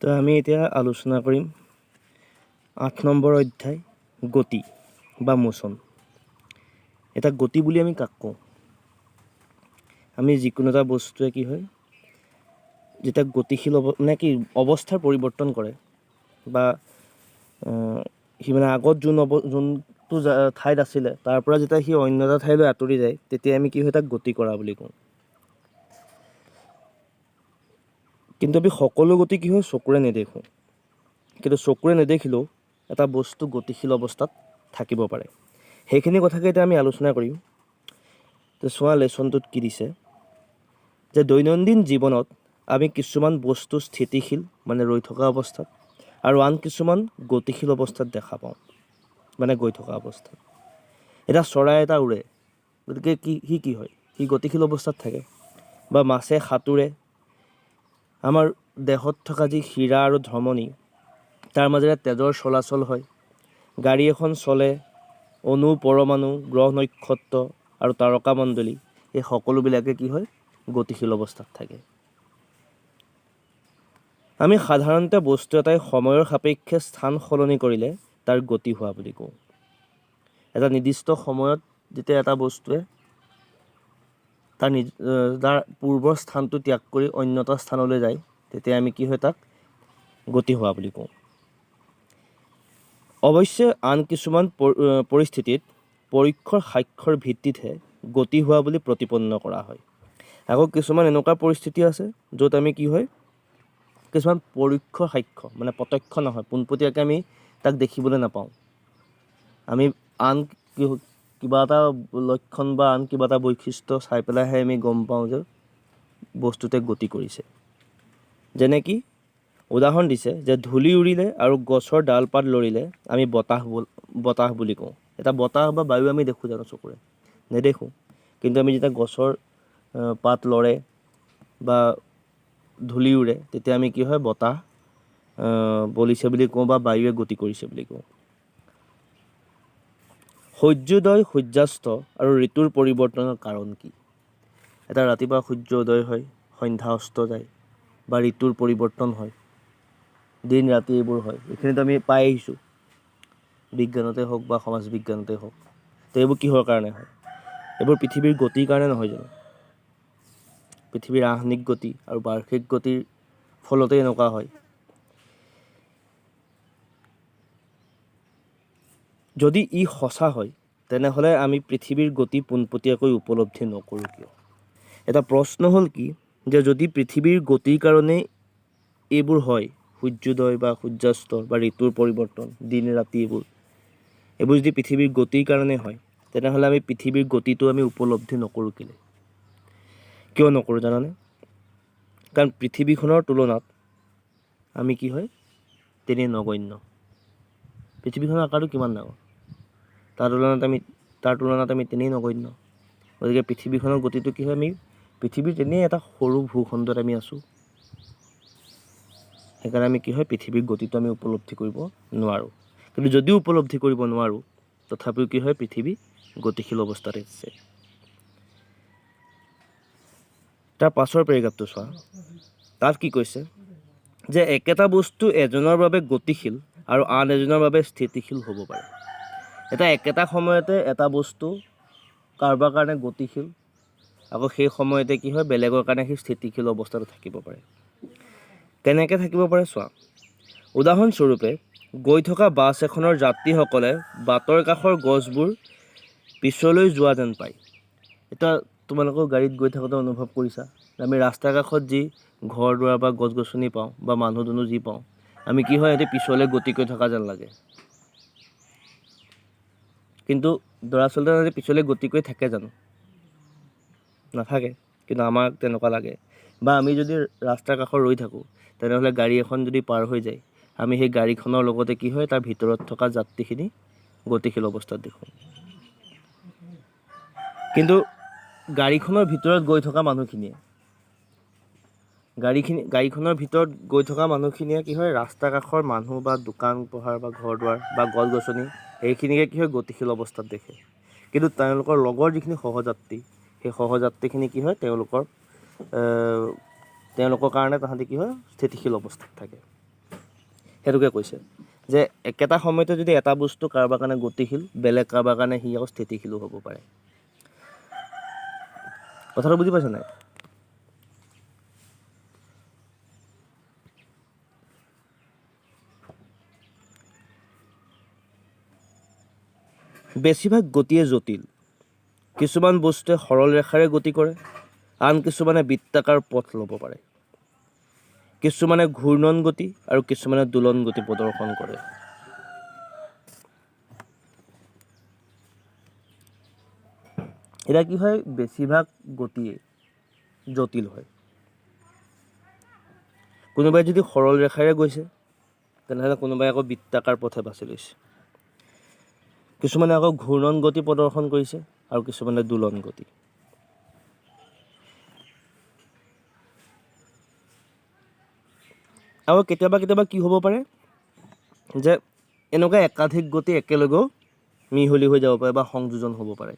তো আমি এতিয়া আলোচনা কৰিম 8 নম্বৰ অধ্যায় গতি বা মোচন। এটা গতি বুলি আমি কাক কওঁ? আমি যিকোনো এটা বস্তুৱে কি হয় যেতিয়া গতিশীল মানে কি অৱস্থাৰ পৰিৱৰ্তন কৰে বা সি মানে আগত যোনটো ঠাইত আছিলে তাৰ পৰা যেতিয়া সি অন্য এটা ঠাইলৈ আঁতৰি যায় তেতিয়া আমি কি হয় তাক গতি কৰা বুলি কওঁ। কিন্তু আমি সকলো গতি কি হয় চকুৰে নেদেখোঁ, কিন্তু চকুৰে নেদেখিলেও এটা বস্তু গতিশীল অৱস্থাত থাকিব পাৰে। সেইখিনি কথাকে এতিয়া আমি আলোচনা কৰিম। তো চোৱা লেচনটোত কি দিছে যে দৈনন্দিন জীৱনত আমি কিছুমান বস্তু স্থিতিশীল মানে ৰৈ থকা অৱস্থাত আৰু আন কিছুমান গতিশীল অৱস্থাত দেখা পাওঁ, মানে গৈ থকা অৱস্থাত। এতিয়া চৰাই এটা উৰে, গতিকে কি হয় সি গতিশীল অৱস্থাত থাকে। বা মাছে সাঁতোৰে, আমাৰ দেহত থকা যি শিৰা আৰু ধমনী তাৰ মাজেৰে তেজৰ চলাচল হয়। গাড়ী এখন চলে, অণু পৰমাণু গ্ৰহ নক্ষত্ৰ আৰু তাৰকামণ্ডলী এই সকলোবিলাকে কি হয় গতিশীল অৱস্থাত থাকে। আমি সাধাৰণতে বস্তু এটাই সময়ৰ সাপেক্ষে স্থান সলনি কৰিলে তাৰ গতি হোৱা বুলি কওঁ। এটা নিৰ্দিষ্ট সময়ত যেতিয়া এটা বস্তুৱে তাৰ পূৰ্বৰ স্থানটো ত্যাগ কৰি অন্য এটা স্থানলৈ যায় তেতিয়া আমি কি হয় তাক গতি হোৱা বুলি কওঁ। অৱশ্যে আন কিছুমান পৰিস্থিতিত পৰীক্ষৰ সাক্ষ্যৰ ভিত্তিতহে গতি হোৱা বুলি প্ৰতিপন্ন কৰা হয়। আকৌ কিছুমান এনেকুৱা পৰিস্থিতি আছে য'ত আমি কি হয় কিছুমান পৰীক্ষৰ সাক্ষ্য মানে প্ৰত্যক্ষ নহয়, পোনপটীয়াকৈ আমি তাক দেখিবলৈ নাপাওঁ। আমি আন কিবা এটা লক্ষণ বা আন কিবা এটা বৈশিষ্ট্য চাই পেলাইহে আমি গম পাওঁ যে বস্তুতে গতি কৰিছে। যেনে কি উদাহৰণ দিছে যে ধূলি উৰিলে আৰু গছৰ ডালপাত লৰিলে আমি বতাহ বুলি কওঁ। এটা বতাহ বা বায়ু আমি দেখোঁ জানো চকুৰে? নেদেখোঁ। কিন্তু আমি যেতিয়া গছৰ পাত লৰে বা ধূলি উৰে তেতিয়া আমি কি হয় বতাহ বলিছে বুলি কওঁ বা বায়ুৱে গতি কৰিছে বুলি কওঁ। সূৰ্যোদয় সূৰ্যাস্ত আৰু ঋতুৰ পৰিৱৰ্তনৰ কাৰণ কি? এটা ৰাতিপুৱা সূৰ্য উদয় হয়, সন্ধ্যা অস্ত যায় বা ঋতুৰ পৰিৱৰ্তন হয়, দিন ৰাতি এইবোৰ হয়। এইখিনিতো আমি পাই আহিছোঁ বিজ্ঞানতে হওক বা সমাজ বিজ্ঞানতে হওক। তো এইবোৰ কিহৰ কাৰণে হয়? এইবোৰ পৃথিৱীৰ গতিৰ কাৰণে নহয় জানো? পৃথিৱীৰ আহ্নিক গতি আৰু বাৰ্ষিক গতিৰ ফলতে এনেকুৱা হয়। যদি ই সঁচা হয় তেনেহ'লে আমি পৃথিৱীৰ গতি পোনপটীয়াকৈ উপলব্ধি নকৰোঁ কিয়? এটা প্ৰশ্ন হ'ল কি যে যদি পৃথিৱীৰ গতিৰ কাৰণে এইবোৰ হয়, সূৰ্যোদয় বা সূৰ্যাস্ত বা ঋতুৰ পৰিৱৰ্তন, দিন ৰাতি এইবোৰ যদি পৃথিৱীৰ গতিৰ কাৰণে হয় তেনেহ'লে আমি পৃথিৱীৰ গতিটো আমি উপলব্ধি নকৰোঁ কেলৈ? কিয় নকৰোঁ জানানে? কাৰণ পৃথিৱীখনৰ তুলনাত আমি কি হয় তেনেই নগণ্য। পৃথিৱীখনৰ আকাৰটো কিমান ডাঙৰ, তাৰ তুলনাত আমি তেনেই নগণ্য। গতিকে পৃথিৱীখনৰ গতিটো কি হয়, আমি পৃথিৱীৰ তেনেই এটা সৰু ভূখণ্ডত আমি আছোঁ। সেইকাৰণে আমি কি হয় পৃথিৱীৰ গতিটো আমি উপলব্ধি কৰিব নোৱাৰোঁ। কিন্তু যদিও উপলব্ধি কৰিব নোৱাৰোঁ তথাপিও কি হয় পৃথিৱী গতিশীল অৱস্থাত আছে। তাৰ পাছৰ পেৰেগ্ৰাফটো চোৱা, তাত কি কৈছে যে একেটা বস্তু এজনৰ বাবে গতিশীল আৰু আন এজনৰ বাবে স্থিতিশীল হ'ব পাৰে। একেটা সময়তে এটা বস্তু কাৰোবাৰ কাৰণে গতিশীল, আকৌ সেই সময়তে কি হয় বেলেগৰ কাৰণে সি স্থিতিশীল অৱস্থাটো থাকিব পাৰে। কেনেকৈ থাকিব পাৰে চোৱা, উদাহৰণস্বৰূপে গৈ থকা বাছ এখনৰ যাত্ৰীসকলে বাটৰ কাষৰ গছবোৰ পিছলৈ যোৱা যেন পায়। এতিয়া তোমালোকৰ গাড়ীত গৈ থাকোঁতে অনুভৱ কৰিছা আমি ৰাস্তাৰ কাষত যি ঘৰ দুৱাৰ বা গছ গছনি পাওঁ বা মানুহ দুনুহ যি পাওঁ আমি কি হয় সিহঁতে পিছলৈ গতি কৰি থকা যেন লাগে। কিন্তু দৰাচলতে সিহঁতে পিছলৈ গতি কৰি থাকে জানো? নাথাকে। কিন্তু আমাক তেনেকুৱা লাগে। বা আমি যদি ৰাস্তাৰ কাষত ৰৈ থাকোঁ তেনেহ'লে গাড়ী এখন যদি পাৰ হৈ যায় আমি সেই গাড়ীখনৰ লগতে কি হয় তাৰ ভিতৰত থকা যাত্ৰীখিনি গতিশীল অৱস্থাত দেখোঁ। কিন্তু গাড়ীখনৰ ভিতৰত গৈ থকা মানুহখিনিয়ে গাড়ীখনৰ ভিতৰত গৈ থকা মানুহখিনিয়ে কি হয় ৰাস্তা কাষৰ মানুহ বা দোকান পোহাৰ বা ঘৰ দুৱাৰ বা গছ গছনি সেইখিনিকে কি হয় গতিশীল অৱস্থাত দেখে। কিন্তু তেওঁলোকৰ লগৰ যিখিনি সহযাত্ৰী সেই সহযাত্ৰীখিনি কি হয় তেওঁলোকৰ কাৰণে তাহাঁতি কি হয় স্থিতিশীল অৱস্থাত থাকে। সেইটোকে কৈছে যে একেটা সময়তে যদি এটা বস্তু কাৰোবাৰ কাৰণে গতিশীল বেলেগ কাৰোবাৰ কাৰণে সি আকৌ স্থিতিশীলো হ'ব পাৰে। কথাটো বুজি পাইছে নাই? বেছিভাগ গতিয়ে জটিল। কিছুমান বস্তুৱে সৰল ৰেখাৰে গতি কৰে, আন কিছুমানে বৃত্তাকাৰ পথ ল'ব পাৰে। কিছুমানে ঘূৰ্ণন গতি আৰু কিছুমানে দোলন গতি প্ৰদৰ্শন কৰে। এতিয়া কি হয়, বেছিভাগ গতিয়ে জটিল হয়। কোনোবাই যদি সৰল ৰেখাৰে গৈছে তেনেহ'লে কোনোবাই আকৌ বৃত্তাকাৰ পথে বাছি লৈছে। কিছুমানে আকৌ ঘূৰ্ণন গতি প্ৰদৰ্শন কৰিছে আৰু কিছুমানে দোলন গতি। আৰু কেতিয়াবা কেতিয়াবা কি হ'ব পাৰে যে এনেকুৱা একাধিক গতি একেলগেও মিহলি হৈ যাব পাৰে বা সংযোজন হ'ব পাৰে।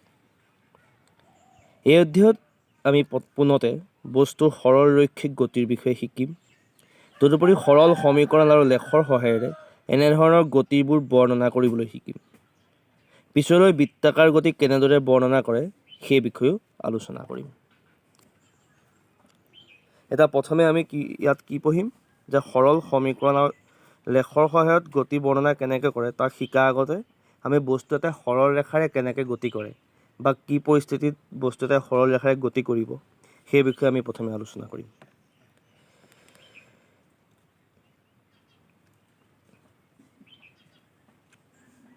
এই অধ্যায়ত আমি পোনতে বস্তুৰ সৰল ৰৈখিক গতিৰ বিষয়ে শিকিম। তদুপৰি সৰল সমীকৰণ আৰু লেখৰ সহায়েৰে এনেধৰণৰ গতিবোৰ বৰ্ণনা কৰিবলৈ শিকিম। পিছলৈ বৃত্তাকাৰ গতি কেনেদৰে বৰ্ণনা কৰে সেই বিষয়েও আলোচনা কৰিম। এতিয়া প্ৰথমে আমি ইয়াত কি পঢ়িম যে সৰল সমীকৰণ আৰু লেখৰ সহায়ত গতি বৰ্ণনা কেনেকৈ কৰে তাক শিকাৰ আগতে আমি বস্তু এটা সৰল ৰেখাৰে কেনেকৈ গতি কৰে বা কি পৰিস্থিতিত বস্তু এটা সৰল ৰেখাৰে গতি কৰিব সেই বিষয়ে আমি প্ৰথমে আলোচনা কৰিম।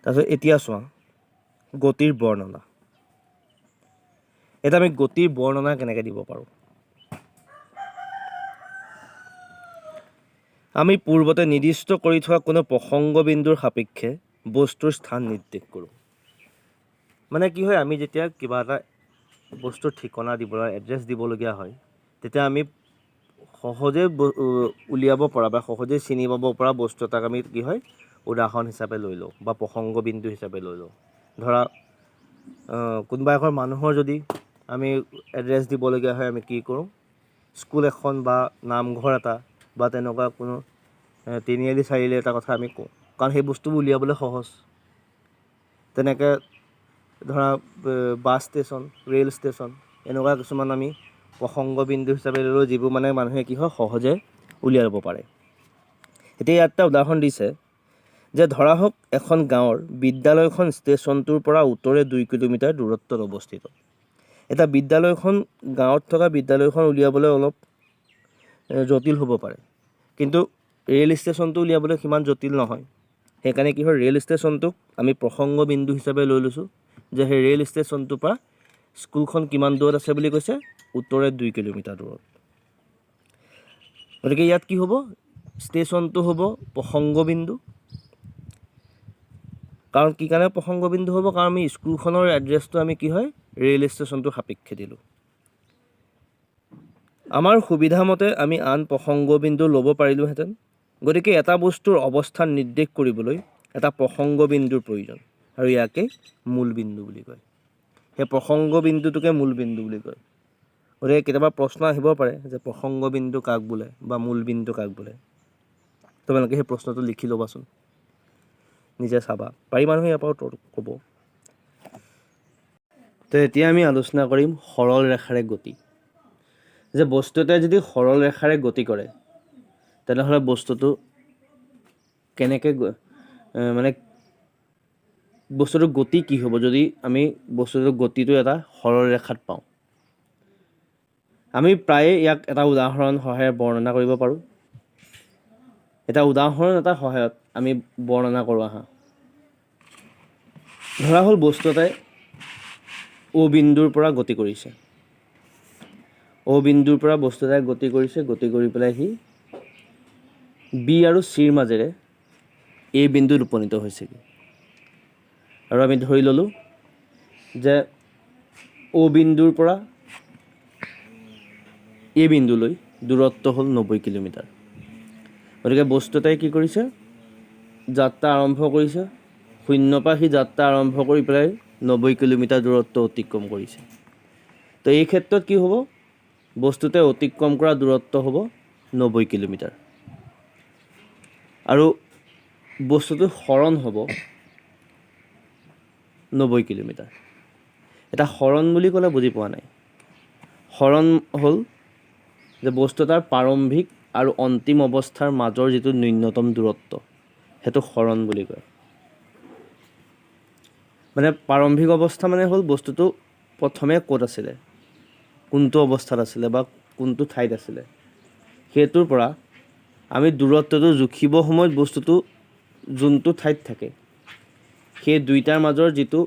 তাৰপিছত এতিয়া চোৱা গতিৰ বৰ্ণনা। এতিয়া আমি গতিৰ বৰ্ণনা কেনেকৈ দিব পাৰোঁ। আমি পূৰ্বতে নিৰ্দিষ্ট কৰি থোৱা কোনো প্ৰসংগ বিন্দুৰ সাপেক্ষে বস্তুৰ স্থান নিৰ্দেশ কৰোঁ। মানে কি হয়, আমি যেতিয়া কিবা এটা বস্তুৰ ঠিকনা দিবলৈ এড্ৰেছ দিবলগীয়া হয় তেতিয়া আমি সহজে উলিয়াব পৰা বা সহজে চিনি পাব পৰা বস্তু এটাক আমি কি হয় উদাহৰণ হিচাপে লৈ লওঁ বা প্ৰসংগ বিন্দু হিচাপে লৈ লওঁ। ধৰা কোনোবা এখন মানুহৰ যদি আমি এড্ৰেছ দিবলগীয়া হয় আমি কি কৰোঁ, স্কুল এখন বা নামঘৰ এটা বা তেনেকুৱা কোনো তিনিআলি চাৰিআলি এটা কথা আমি কওঁ, কাৰণ সেই বস্তুবোৰ উলিয়াবলৈ সহজ। তেনেকৈ ধৰা বাছ ষ্টেচন, ৰেল ষ্টেচন এনেকুৱা কিছুমান আমি প্ৰসংগ বিন্দু হিচাপে লৈ লওঁ যিবোৰ মানে মানুহে কি হয় সহজে উলিয়াই ল'ব পাৰে। এতিয়া ইয়াত এটা উদাহৰণ দিছে যে ধৰা হওক এখন গাঁৱৰ বিদ্যালয়খন ষ্টেচনটোৰ পৰা উত্তৰে 2 কিলোমিটাৰ দূৰত্বত অৱস্থিত। এটা বিদ্যালয়খন গাঁৱত থকা বিদ্যালয়খন উলিয়াবলৈ অলপ জটিল হ'ব পাৰে, কিন্তু ৰেল ষ্টেচনটো উলিয়াবলৈ সিমান জটিল নহয়। সেইকাৰণে কি হয় ৰেল ষ্টেচনটোক আমি প্ৰসংগ বিন্দু হিচাপে লৈ লৈছোঁ যে সেই ৰেল ষ্টেচনটোৰ পৰা স্কুলখন কিমান দূৰত আছে বুলি কৈছে, উত্তৰে 2 কিলোমিটাৰ দূৰত। গতিকে ইয়াত কি হ'ব, ষ্টেচনটো হ'ব প্ৰসংগ বিন্দু। কাৰণ কি কাৰণে প্ৰসংগ বিন্দু হ'ব, কাৰণ আমি স্কুলখনৰ এড্ৰেছটো আমি কি হয় ৰেল ষ্টেচনটোৰ সাপেক্ষে দিলোঁ। আমাৰ সুবিধা মতে আমি আন প্ৰসংগ বিন্দু ল'ব পাৰিলোহেঁতেন। গতিকে এটা বস্তুৰ অৱস্থান নিৰ্দেশ কৰিবলৈ এটা প্ৰসংগ বিন্দুৰ প্ৰয়োজন আৰু ইয়াকে মূল বিন্দু বুলি কয়। সেই প্ৰসংগ বিন্দুটোকে মূল বিন্দু বুলি কয়। গতিকে কেতিয়াবা প্ৰশ্ন আহিব পাৰে যে প্ৰসংগ বিন্দু কাক বোলে বা মূল বিন্দু কাক বোলে। তোমালোকে সেই প্ৰশ্নটো লিখি ল'বাচোন, নিজে চাবা, পাৰি মানুহে ইয়াৰ পৰা উত্তৰ ক'ব। তো এতিয়া আমি আলোচনা কৰিম সৰল ৰেখাৰে গতি। যে বস্তু এটাই যদি সৰল ৰেখাৰে গতি কৰে তেনেহ'লে বস্তুটো কেনেকৈ মানে বস্তুটোৰ গতি কি হ'ব যদি আমি বস্তুটোৰ গতিটো এটা সৰল ৰেখাত পাওঁ। আমি প্ৰায়ে ইয়াক এটা উদাহৰণ সহায়ত বৰ্ণনা কৰিব পাৰোঁ। এটা উদাহৰণ এটাৰ সহায়ত আমি বৰ্ণনা কৰোঁ আহা। ধৰা হ'ল বস্তু এটাই অ' বিন্দুৰ পৰা গতি কৰিছে। অ' বিন্দুৰ পৰা বস্তু এটাই গতি কৰিছে, গতি কৰি পেলাই সি বি আৰু চিৰ মাজেৰে এই বিন্দুত উপনীত হৈছেগৈ। আৰু আমি ধৰি ল'লোঁ যে অ' বিন্দুৰ পৰা এই বিন্দুলৈ দূৰত্ব হ'ল 90 কিলোমিটাৰ। গতিকে বস্তু এটাই কি কৰিছে, যাত্ৰা আৰম্ভ কৰিছে, শূন্যৰ পৰা সি যাত্ৰা আৰম্ভ কৰি পেলাই 90 কিলোমিটাৰ দূৰত্ব অতিক্ৰম কৰিছে। তো এই ক্ষেত্ৰত কি হ'ব, বস্তুটোৱে অতিক্ৰম কৰা দূৰত্ব হ'ব 90 কিলোমিটাৰ। আৰু বস্তুটোৰ হৰণ হ'ব 90 কিলোমিটাৰ। এটা হৰণ বুলি ক'লে বুজি পোৱা নাই। হৰণ হ'ল যে বস্তু এটাৰ প্ৰাৰম্ভিক আৰু অন্তিম অৱস্থাৰ মাজৰ যিটো ন্যূনতম দূৰত্ব, সেইটো হৰণ বুলি কয়। মানে প্ৰাৰম্ভিক অৱস্থা মানে হ'ল বস্তুটো প্ৰথমে ক'ত আছিলে, কোনটো অৱস্থাত আছিলে বা কোনটো ঠাইত আছিলে, সেইটোৰ পৰা আমি দূৰত্বটো জুখিব সময়ত বস্তুটো যোনটো ঠাইত থাকে সেই দুইটাৰ মাজৰ যিটো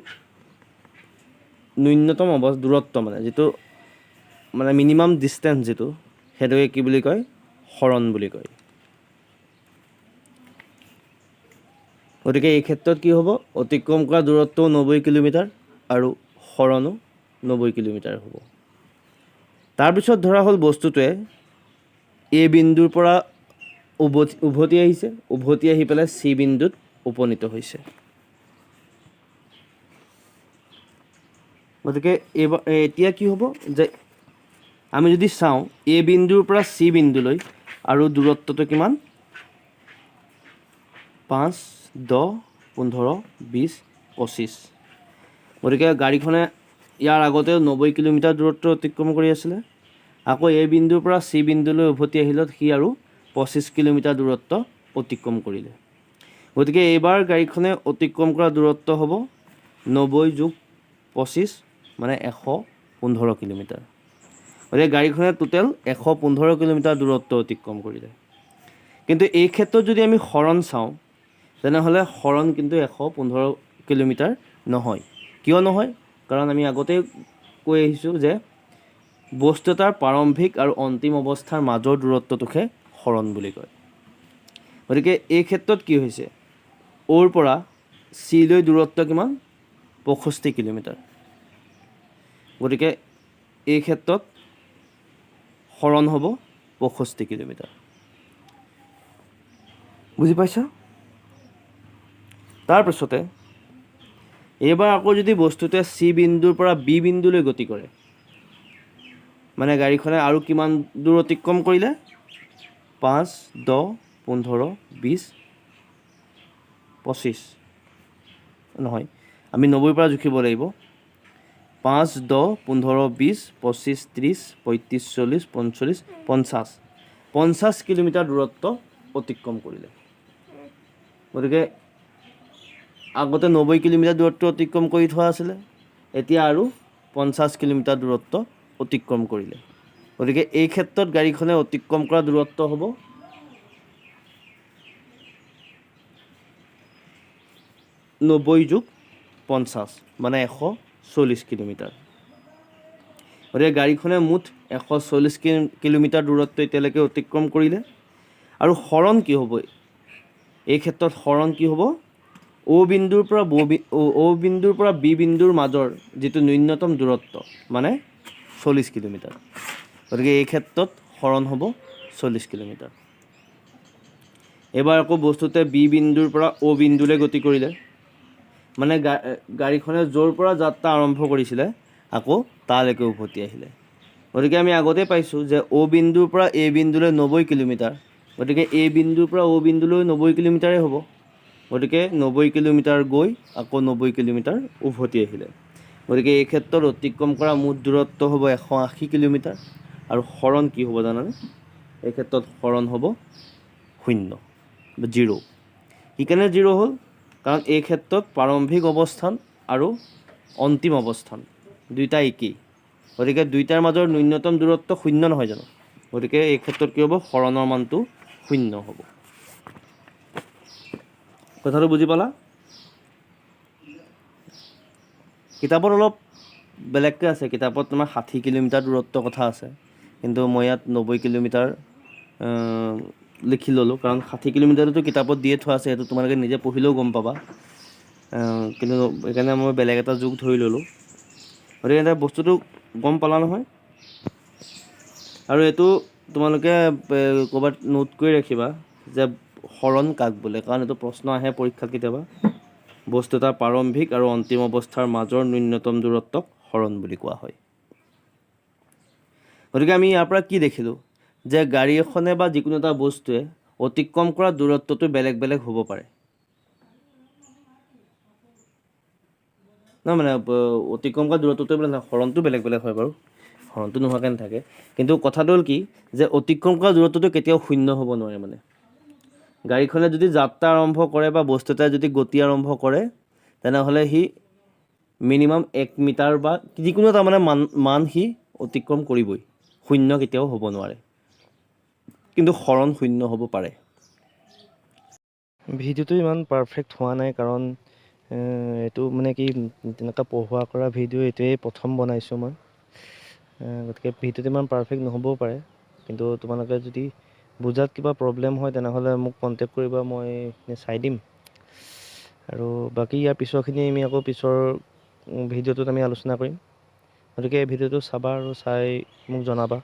ন্যূনতম দূৰত্ব, মানে যিটো মানে মিনিমাম ডিষ্টেঞ্চ যিটো, সেইটোকে কি বুলি কয়, হৰণ বুলি কয়। গতিকে এই ক্ষেত্ৰত কি হ'ব, অতিক্ৰম কৰা দূৰত্বও 90 কিলোমিটাৰ আৰু হৰণো 90 কিলোমিটাৰ হ'ব। তাৰপিছত ধৰা হ'ল বস্তুটোৱে এ বিন্দুৰ পৰা উভতি আহিছে, উভতি আহি পেলাই চি বিন্দুত উপনীত হৈছে। গতিকে এতিয়া কি হ'ব যে আমি যদি চাওঁ এ বিন্দুৰ পৰা চি বিন্দুলৈ আৰু দূৰত্বটো কিমান, 5, 10, 15, 20, 25। গতিকে গাড়ীখনে ইয়াৰ আগতে 90 কিলোমিটাৰ দূৰত্ব অতিক্ৰম কৰি আছিলে। আকৌ এ বিন্দুৰ পৰা চি বিন্দুলৈ উভতি আহিলত সি আৰু 25 কিলোমিটাৰ দূৰত্ব অতিক্ৰম কৰিলে। গতিকে এইবাৰ গাড়ীখনে অতিক্ৰম কৰা দূৰত্ব হ'ব 90 যোগ 25 মানে 115 কিলোমিটাৰ। গতিকে গাড়ীখনে টোটেল 115 কিলোমিটাৰ দূৰত্ব অতিক্ৰম কৰিলে। কিন্তু এই ক্ষেত্ৰত যদি আমি হৰণ চাওঁ তেনেহ'লে হৰণ কিন্তু 115 কিলোমিটাৰ নহয়। কিয় নহয়? কাৰণ আমি আগতেই কৈ আহিছোঁ যে বস্তু এটাৰ প্ৰাৰম্ভিক আৰু অন্তিম অৱস্থাৰ মাজৰ দূৰত্বটোকহে হৰণ বুলি কয়। গতিকে এই ক্ষেত্ৰত কি হৈছে, অ'ৰ পৰা চিলৈ দূৰত্ব কিমান, 65 কিলোমিটাৰ। গতিকে এই ক্ষেত্ৰত হৰণ হ'ব 65 কিলোমিটাৰ। বুজি পাইছা? তাৰপিছতে এইবাৰ আকৌ যদি বস্তুটোৱে চি বিন্দুৰ পৰা বি বিন্দুলৈ গতি কৰে, মানে গাড়ীখনে আৰু কিমান দূৰ অতিক্ৰম কৰিলে, 5, 10, 15, 20, 25 নহয়, আমি 90ৰ পৰা জুখিব লাগিব। 5, 10, 15, 20, 25, 30, 35, 40, 45, 50, 50 কিলোমিটাৰ দূৰত্ব অতিক্ৰম কৰিলে। গতিকে আগতে 90 কিলোমিটাৰ দূৰত্ব অতিক্ৰম কৰি থোৱা আছিলে, এতিয়া আৰু 50 কিলোমিটাৰ দূৰত্ব অতিক্ৰম কৰিলে। গতিকে এই ক্ষেত্ৰত গাড়ীখনে অতিক্ৰম কৰা দূৰত্ব হ'ব 90 যোগ 50 মানে 140 কিলোমিটাৰ। গতিকে গাড়ীখনে মুঠ 140 কিলোমিটাৰ দূৰত্ব এতিয়ালৈকে অতিক্ৰম কৰিলে। আৰু হৰণ কি হ'ব, এই ক্ষেত্ৰত হৰণ কি হ'ব, অ' বিন্দুৰ পৰা বি বিন্দুৰ মাজৰ যিটো ন্যূনতম দূৰত্ব মানে 40 কিলোমিটাৰ। গতিকে এই ক্ষেত্ৰত হৰণ হ'ব 40 কিলোমিটাৰ। এইবাৰ আকৌ বস্তুটোৱে বি বিন্দুৰ পৰা অ' বিন্দুলৈ গতি কৰিলে, মানে গাড়ীখনে য'ৰ পৰা যাত্ৰা আৰম্ভ কৰিছিলে আকৌ তালৈকে উভতি আহিলে। গতিকে আমি আগতে পাইছোঁ যে অ' বিন্দুৰ পৰা এ বিন্দুলৈ 90 কিলোমিটাৰ, গতিকে এ বিন্দুৰ পৰা অ' বিন্দুলৈ 90 কিলোমিটাৰেই হ'ব। গতিকে 90 কিলোমিটাৰ গৈ আকৌ 90 কিলোমিটাৰ উভতি আহিলে। গতিকে এই ক্ষেত্ৰত অতিক্ৰম কৰা মুঠ দূৰত্ব হ'ব 180 কিলোমিটাৰ। আৰু হৰণ কি হ'ব জানানে? এই ক্ষেত্ৰত হৰণ হ'ব 0 বা 0। সেইকাৰণে 0 হ'ল কাৰণ এই ক্ষেত্ৰত প্ৰাৰম্ভিক অৱস্থান আৰু অন্তিম অৱস্থান দুইটা একেই। গতিকে দুইটাৰ মাজৰ ন্যূনতম দূৰত্ব 0 নহয় জানো? গতিকে এই ক্ষেত্ৰত কি হ'ব, হৰণৰ মানটো 0 হ'ব। কথাটো বুজি পালা? কিতাপত অলপ বেলেগকৈ আছে, কিতাপত তোমাৰ 60 কিলোমিটাৰ দূৰত্বৰ কথা আছে, কিন্তু মই ইয়াত 90 কিলোমিটাৰ লিখি ল'লোঁ, কাৰণ 60 কিলোমিটাৰটো কিতাপত দিয়ে থোৱা আছে, সেইটো তোমালোকে নিজে পঢ়িলেও গম পাবা। কিন্তু সেইকাৰণে মই বেলেগ এটা যুগ ধৰি ল'লোঁ। গতিকে এতিয়া বস্তুটো গম পালা নহয়? আৰু এইটো তোমালোকে ক'ৰবাত নোট কৰি ৰাখিবা যে হৰণ কাক বোলে, কাৰণ এইটো প্ৰশ্ন আহে পৰীক্ষাত কেতিয়াবা। বস্তু এটা প্ৰাৰম্ভিক আৰু অন্তিম অৱস্থাৰ মাজৰ ন্যূনতম দূৰত্বক হৰণ বুলি কোৱা হয়। গতিকে আমি ইয়াৰ পৰা কি দেখিলোঁ, যে গাড়ী এখনে বা যিকোনো এটা বস্তুৱে অতিক্ৰম কৰা দূৰত্বটো বেলেগ বেলেগ হ'ব পাৰে। নহয় মানে অতিক্ৰম কৰা দূৰত্বটো মানে হৰণটো বেলেগ বেলেগ হয় বাৰু, হৰণটো নোহোৱাকৈ নাথাকে, কিন্তু কথাটো হ'ল কি যে অতিক্ৰম কৰা দূৰত্বটো কেতিয়াও শূন্য হ'ব নোৱাৰে। মানে গাড়ীখনে যদি যাত্ৰা আৰম্ভ কৰে বা বস্তু এটাই যদি গতি আৰম্ভ কৰে, তেনেহ'লে সি মিনিমাম 1 মিটাৰ বা যিকোনো এটা মানে মান সি অতিক্ৰম কৰিবই, শূন্য কেতিয়াও হ'ব নোৱাৰে, কিন্তু হৰণ শূন্য হ'ব পাৰে। ভিডিঅ'টো ইমান পাৰফেক্ট হোৱা নাই, কাৰণ এইটো মানে কি তেনেকুৱা পঢ়োৱা কৰা ভিডিঅ' এইটোৱেই প্ৰথম বনাইছোঁ মই, গতিকে ভিডিঅ'টো ইমান পাৰফেক্ট নহ'বও পাৰে, কিন্তু তোমালোকে যদি বুজাত কিবা প্ৰব্লেম হয় তেনেহ'লে মোক কণ্টেক্ট কৰিবা, মই চাই দিম। আৰু বাকী ইয়াৰ পিছৰখিনি আমি আকৌ পিছৰ ভিডিঅ'টোত আমি আলোচনা কৰিম, গতিকে এই ভিডিঅ'টো চাবা আৰু চাই মোক জনাবা।